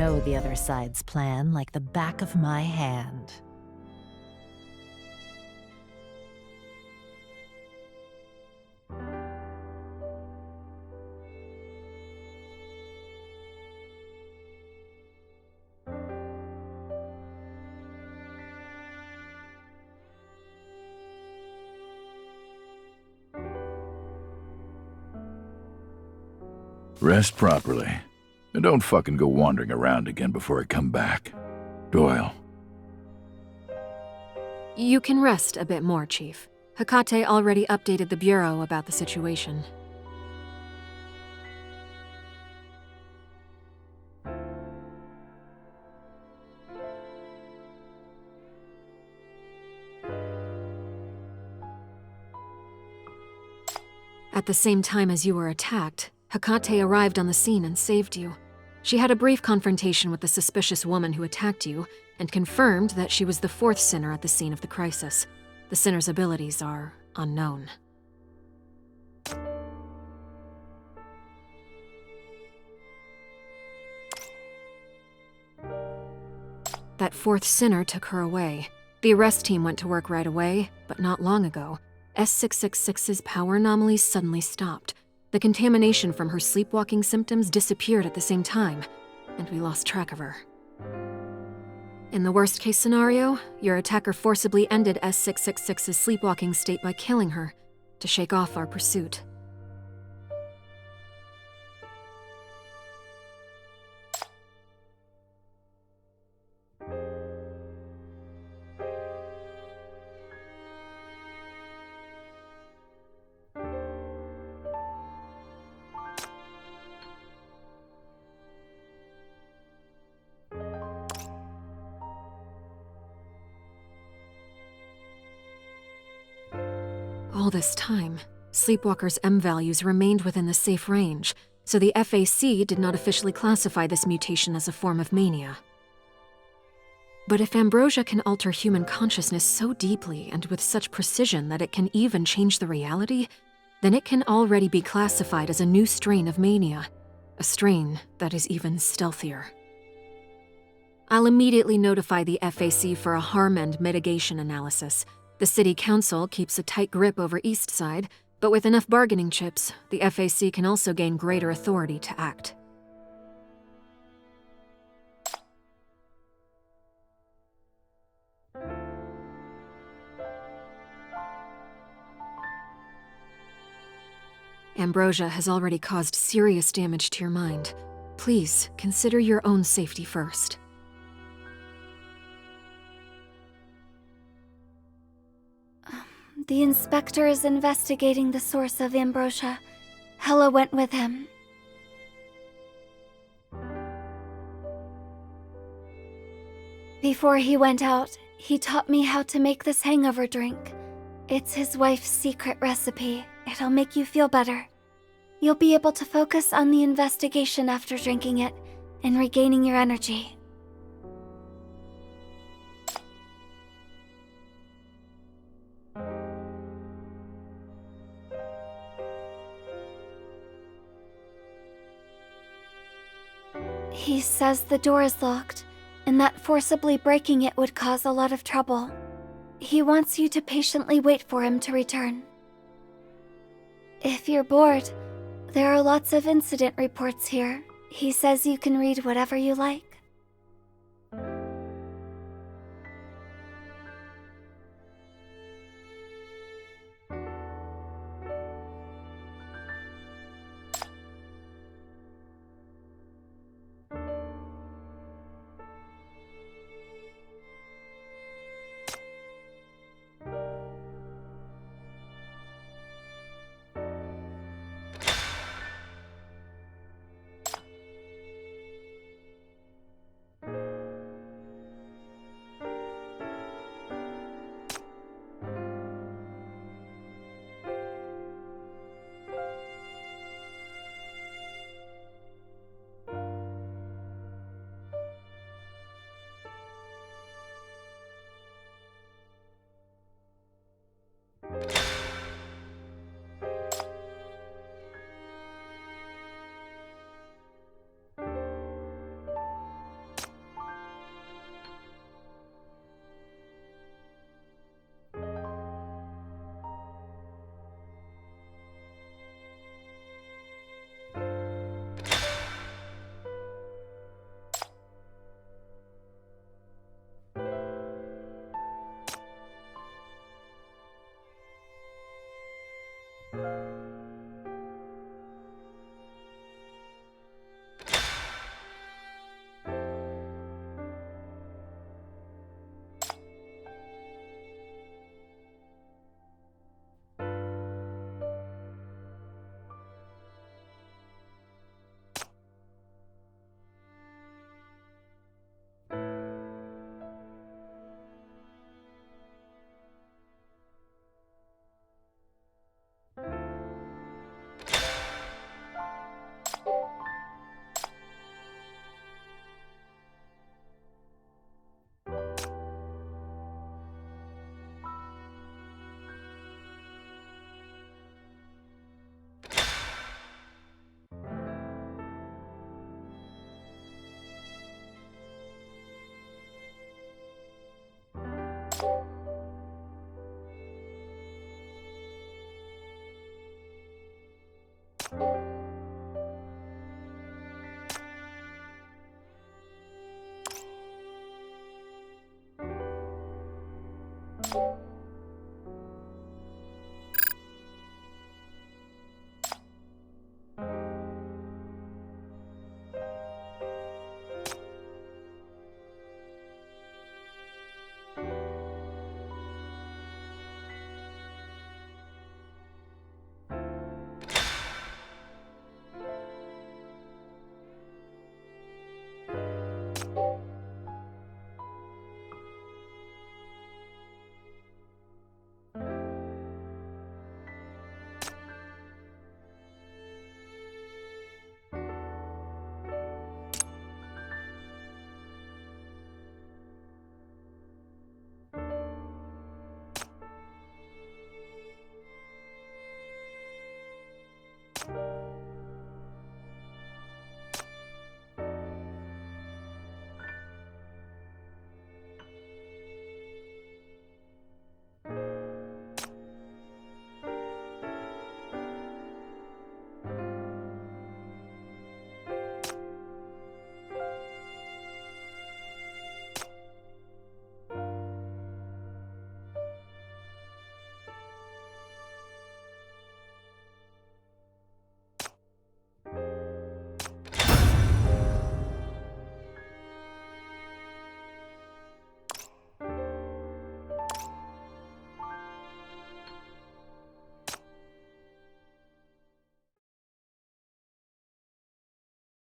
know the other side's plan like the back of my hand. Rest properly. And don't fucking go wandering around again before I come back. Doyle. You can rest a bit more, Chief. Hecate already updated the Bureau about the situation. At the same time as you were attacked, Hecate arrived on the scene and saved you. She had a brief confrontation with the suspicious woman who attacked you, and confirmed that she was the fourth sinner at the scene of the crisis. The sinner's abilities are unknown. That fourth sinner took her away. The arrest team went to work right away, but not long ago, S666's power anomalies suddenly stopped. The contamination from her sleepwalking symptoms disappeared at the same time, and we lost track of her. In the worst-case scenario, your attacker forcibly ended S666's sleepwalking state by killing her, to shake off our pursuit. All this time, Sleepwalker's M values remained within the safe range, so the FAC did not officially classify this mutation as a form of mania. But if ambrosia can alter human consciousness so deeply and with such precision that it can even change the reality, then it can already be classified as a new strain of mania, a strain that is even stealthier. I'll immediately notify the FAC for a harm and mitigation analysis. The City Council keeps a tight grip over East Side, but with enough bargaining chips, the FAC can also gain greater authority to act. Ambrosia has already caused serious damage to your mind. Please, consider your own safety first. The inspector is investigating the source of ambrosia. Hella went with him. Before he went out, he taught me how to make this hangover drink. It's his wife's secret recipe. It'll make you feel better. You'll be able to focus on the investigation after drinking it and regaining your energy. He says the door is locked, and that forcibly breaking it would cause a lot of trouble. He wants you to patiently wait for him to return. If you're bored, there are lots of incident reports here. He says you can read whatever you like.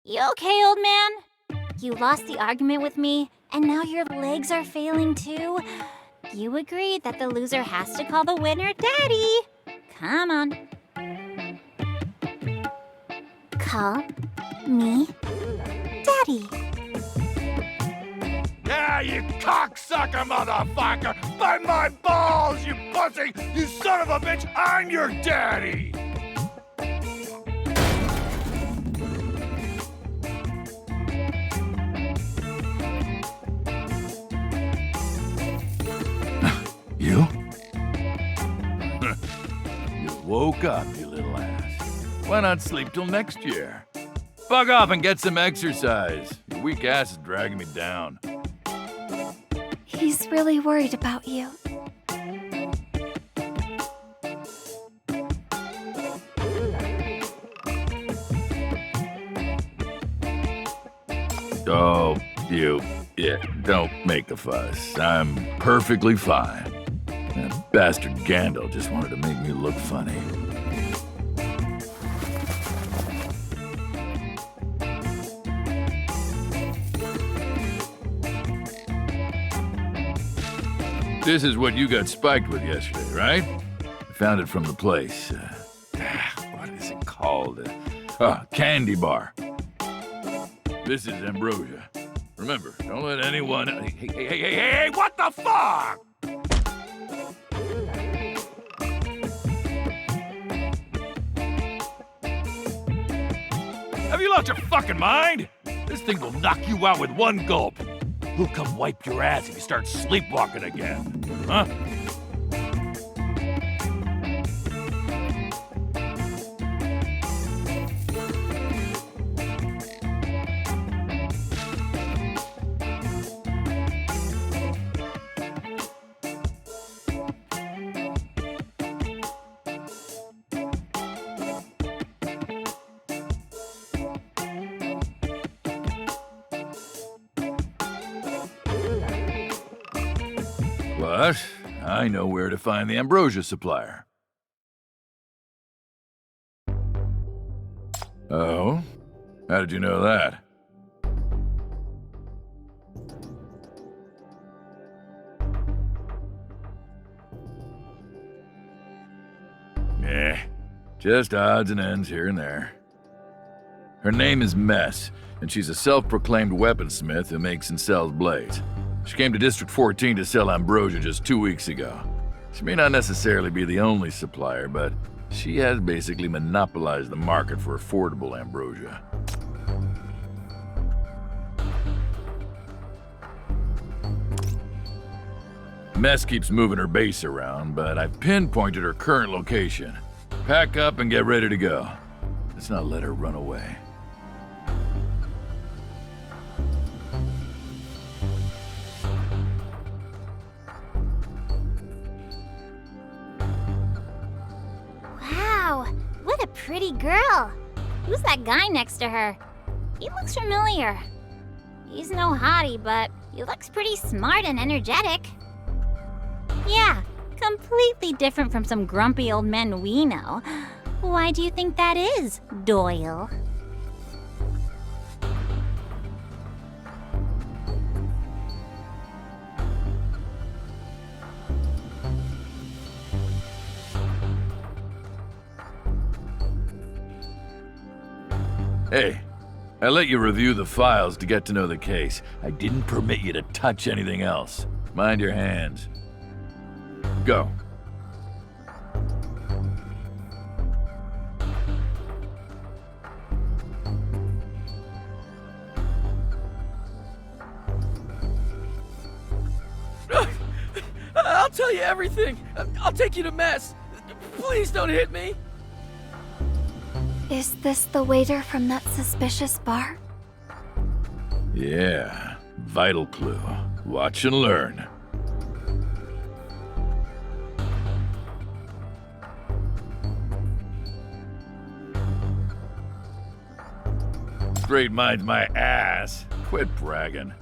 You okay, old man? You lost the argument with me, and now your legs are failing too? You agreed that the loser has to call the winner Daddy. Come on. Call me Daddy. Yeah, you cocksucker motherfucker! By my balls, you pussy! You son of a bitch! I'm your daddy! You? You woke up, you little ass. Why not sleep till next year? Bug off and get some exercise. Your weak ass is dragging me down. He's really worried about you. Oh, you. Yeah, don't make a fuss. I'm perfectly fine. That bastard Gandalf just wanted to make me look funny. This is what you got spiked with yesterday, right? I found it from the place. What is it called? Candy bar. This is ambrosia. Remember, don't let anyone... Hey, what the fuck? Have you lost your fucking mind? This thing will knock you out with one gulp. He'll come wipe your ass if you start sleepwalking again. Huh? But I know where to find the ambrosia supplier. Oh? How did you know that? Just odds and ends here and there. Her name is Mess, and she's a self-proclaimed weaponsmith who makes and sells blades. She came to District 14 to sell ambrosia just 2 weeks ago. She may not necessarily be the only supplier, but she has basically monopolized the market for affordable ambrosia. Mess keeps moving her base around, but I've pinpointed her current location. Pack up and get ready to go. Let's not let her run away. Wow, what a pretty girl. Who's that guy next to her? He looks familiar. He's no hottie, but he looks pretty smart and energetic. Yeah, completely different from some grumpy old men we know. Why do you think that is, Doyle? Hey, I let you review the files to get to know the case. I didn't permit you to touch anything else. Mind your hands. Go. I'll tell you everything. I'll take you to Mess. Please don't hit me. Is this the waiter from that suspicious bar? Yeah, vital clue. Watch and learn. Great minds my ass. Quit bragging.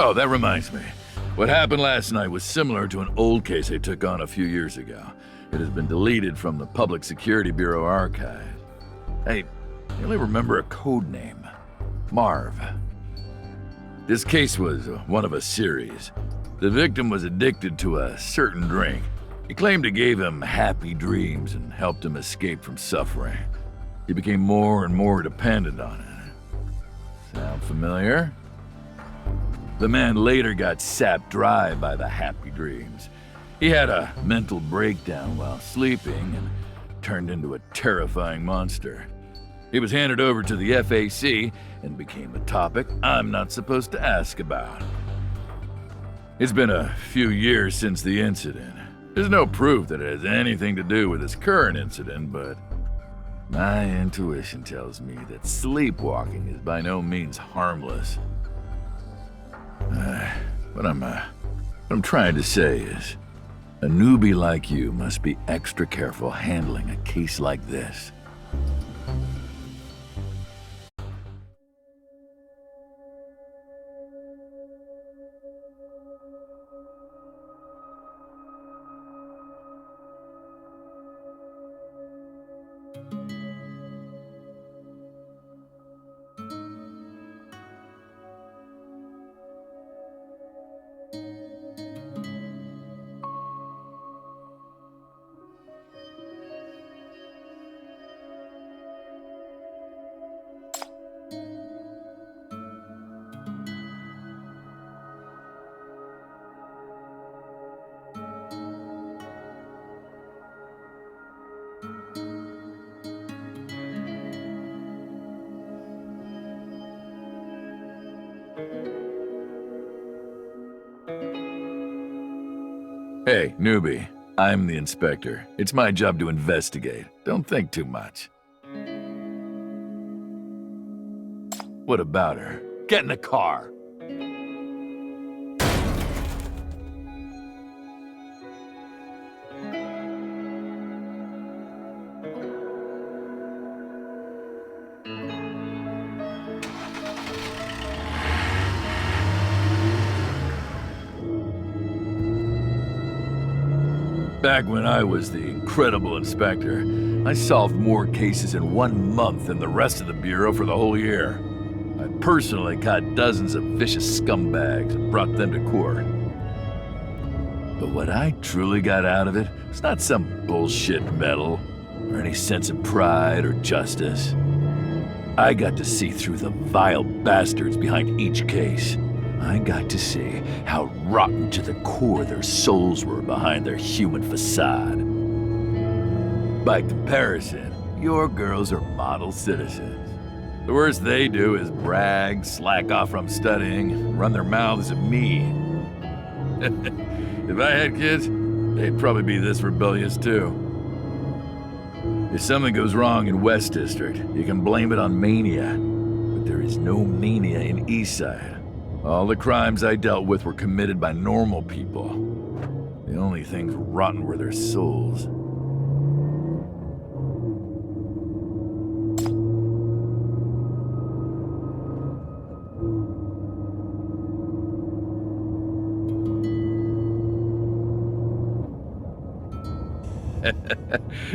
Oh, that reminds me. What happened last night was similar to an old case I took on a few years ago. It has been deleted from the Public Security Bureau archive. Hey, I only remember a code name. Marv. This case was one of a series. The victim was addicted to a certain drink. He claimed it gave him happy dreams and helped him escape from suffering. He became more and more dependent on it. Sound familiar? The man later got sapped dry by the happy dreams. He had a mental breakdown while sleeping and turned into a terrifying monster. He was handed over to the FAC and became a topic I'm not supposed to ask about. It's been a few years since the incident. There's no proof that it has anything to do with this current incident, but my intuition tells me that sleepwalking is by no means harmless. What I'm trying to say is, a newbie like you must be extra careful handling a case like this. Hey, newbie. I'm the inspector. It's my job to investigate. Don't think too much. What about her? Get in the car. Back when I was the incredible inspector, I solved more cases in 1 month than the rest of the Bureau for the whole year. I personally caught dozens of vicious scumbags and brought them to court. But what I truly got out of it was not some bullshit medal, or any sense of pride or justice. I got to see through the vile bastards behind each case. I got to see how rotten to the core their souls were behind their human facade. By comparison, your girls are model citizens. The worst they do is brag, slack off from studying, and run their mouths at me. If I had kids, they'd probably be this rebellious too. If something goes wrong in West District, you can blame it on mania. But there is no mania in Eastside. All the crimes I dealt with were committed by normal people. The only things rotten were their souls.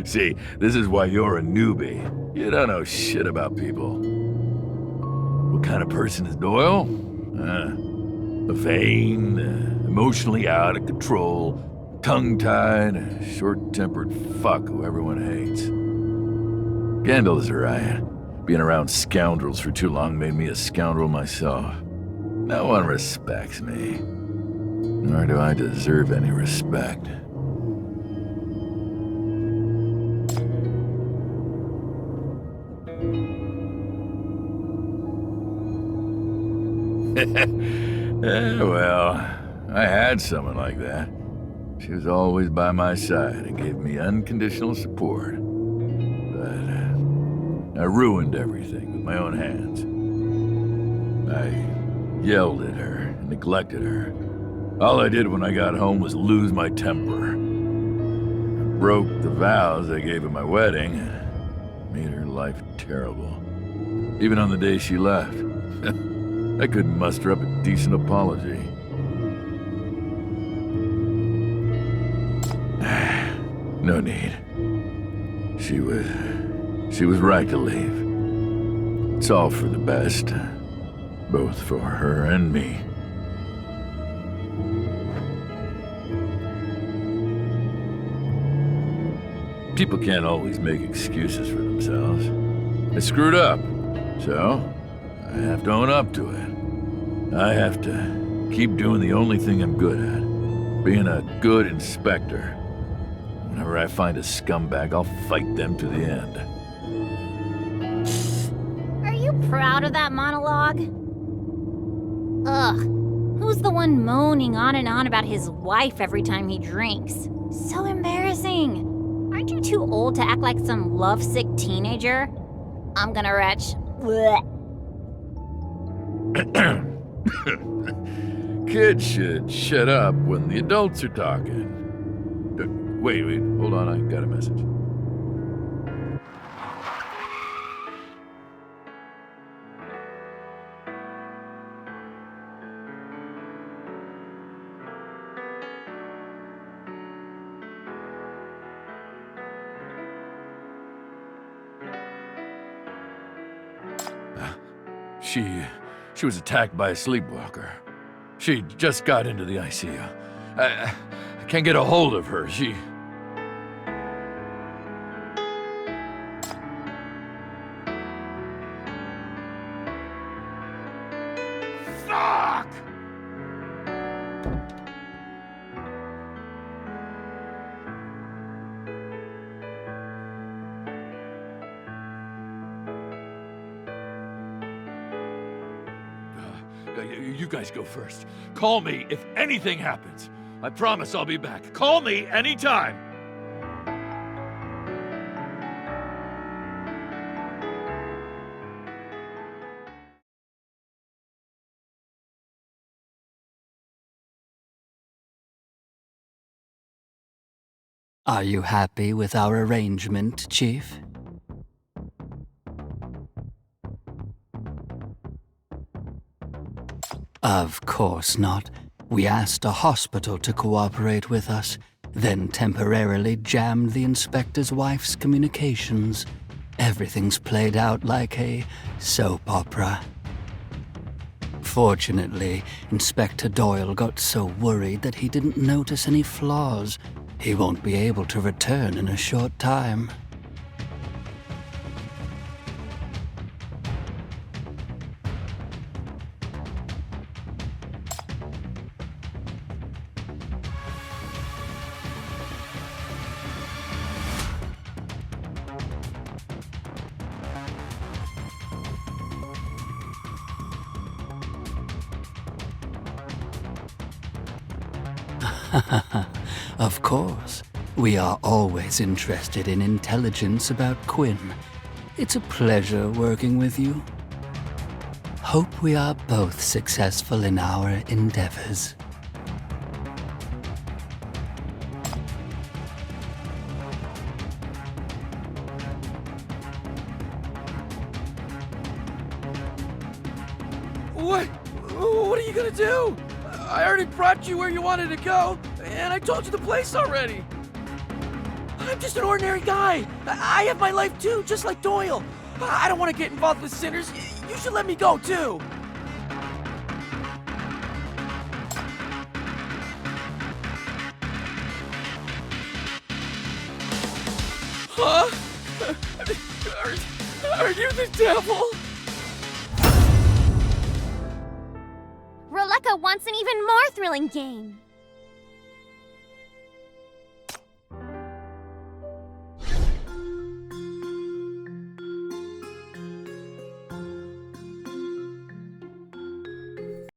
See, this is why you're a newbie. You don't know shit about people. What kind of person is Doyle? Vain, emotionally out of control, tongue-tied, short-tempered fuck who everyone hates. Gandalf's right. Being around scoundrels for too long made me a scoundrel myself. No one respects me, nor do I deserve any respect. Well, I had someone like that. She was always by my side and gave me unconditional support. But I ruined everything with my own hands. I yelled at her and neglected her. All I did when I got home was lose my temper. I broke the vows I gave at my wedding and made her life terrible. Even on the day she left. I couldn't muster up a decent apology. No need. She was right to leave. It's all for the best, both for her and me. People can't always make excuses for themselves. I screwed up, so I have to own up to it. I have to keep doing the only thing I'm good at, being a good inspector. Whenever I find a scumbag, I'll fight them to the end. Are you proud of that monologue? Ugh. Who's the one moaning on and on about his wife every time he drinks? So embarrassing. Aren't you too old to act like some lovesick teenager? I'm gonna retch. Kids should shut up when the adults are talking. Wait, hold on, I got a message. She was attacked by a sleepwalker. She just got into the ICU. I can't get a hold of her. She... Fuck! You guys go first. Call me if anything happens. I promise I'll be back. Call me anytime. Are you happy with our arrangement, Chief? Of course not. We asked a hospital to cooperate with us, then temporarily jammed the inspector's wife's communications. Everything's played out like a soap opera. Fortunately, Inspector Doyle got so worried that he didn't notice any flaws. He won't be able to return in a short time. Of course. We are always interested in intelligence about Quinn. It's a pleasure working with you. Hope we are both successful in our endeavors. What are you gonna do? I already brought you where you wanted to go, and I told you the place already. I'm just an ordinary guy. I have my life too, just like Doyle. I don't want to get involved with sinners. You should let me go too. Huh? Are you the devil? Roleka wants an even more thrilling game.